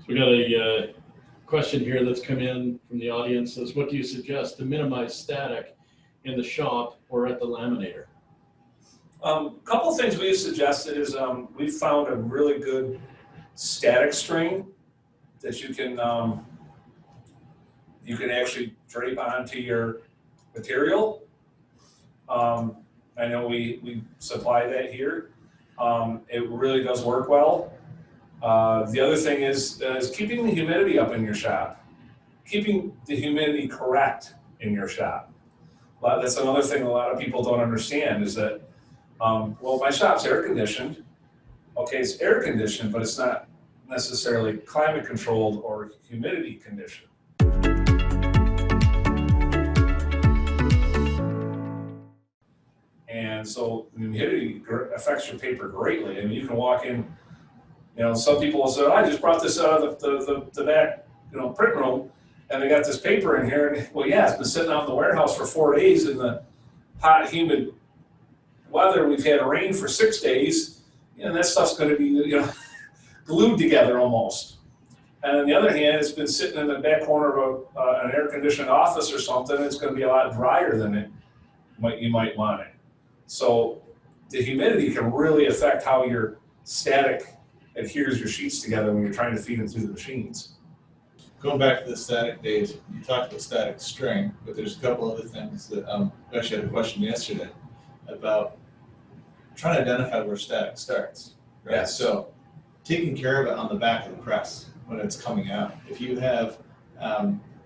So we got a question here that's come in from the audience. Says, what do you suggest to minimize static in the shop or at the laminator? A couple of things we've suggested is we've found a really good static string that you can actually drape onto your material. I know we supply that here. It really does work well. The other thing is keeping the humidity up in your shop, keeping the humidity correct in your shop. That's another thing a lot of people don't understand is that, well, my shop's air conditioned. Okay, it's air conditioned, but it's not necessarily climate controlled or humidity conditioned. And so the humidity affects your paper greatly. I mean, you can walk in, you know, some people will say, oh, I just brought this out of the back, you know, print room, and they got this paper in here. And, well, yeah, it's been sitting out in the warehouse for 4 days in the hot, humid weather. We've had rain for 6 days, and that stuff's going to be, you know, glued together almost. And on the other hand, it's been sitting in the back corner of an air-conditioned office or something. It's going to be a lot drier than you might want it. So the humidity can really affect how your static adheres your sheets together when you're trying to feed them through the machines. Going back to the static days, you talked about static string, but there's a couple other things that I actually had a question yesterday about trying to identify where static starts. Right? Yes. So taking care of it on the back of the press when it's coming out. If you have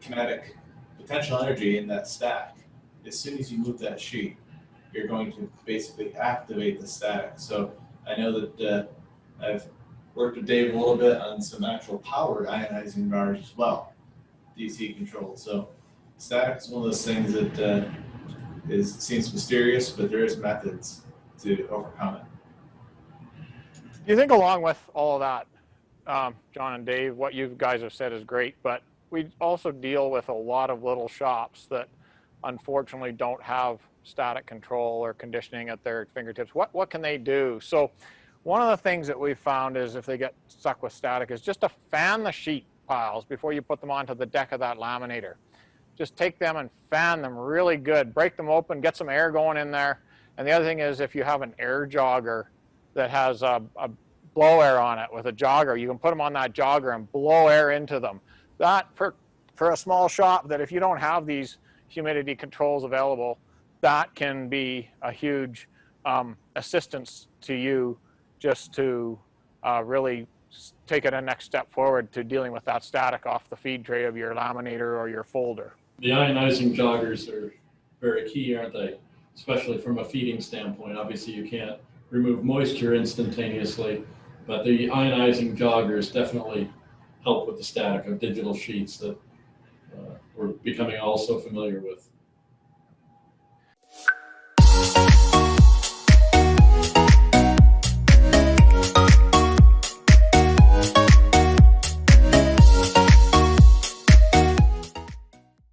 kinetic potential energy in that stack, as soon as you move that sheet, you're going to basically activate the static. So I know that I've worked with Dave a little bit on some actual powered ionizing bars as well, DC controlled. So static is one of those things that seems mysterious, but there is methods to overcome it. You think along with all of that, John and Dave, what you guys have said is great, but we also deal with a lot of little shops that unfortunately don't have static control or conditioning at their fingertips. What can they do? So one of the things that we've found is if they get stuck with static is just to fan the sheet piles before you put them onto the deck of that laminator. Just take them and fan them really good. Break them open, get some air going in there. And the other thing is if you have an air jogger that has a blow air on it with a jogger, you can put them on that jogger and blow air into them. That, for a small shop, that if you don't have these humidity controls available, that can be a huge assistance to you just to really take it a next step forward to dealing with that static off the feed tray of your laminator or your folder. The ionizing joggers are very key, aren't they? Especially from a feeding standpoint. Obviously you can't remove moisture instantaneously, but the ionizing joggers definitely help with the static of digital sheets that we're becoming all so familiar with.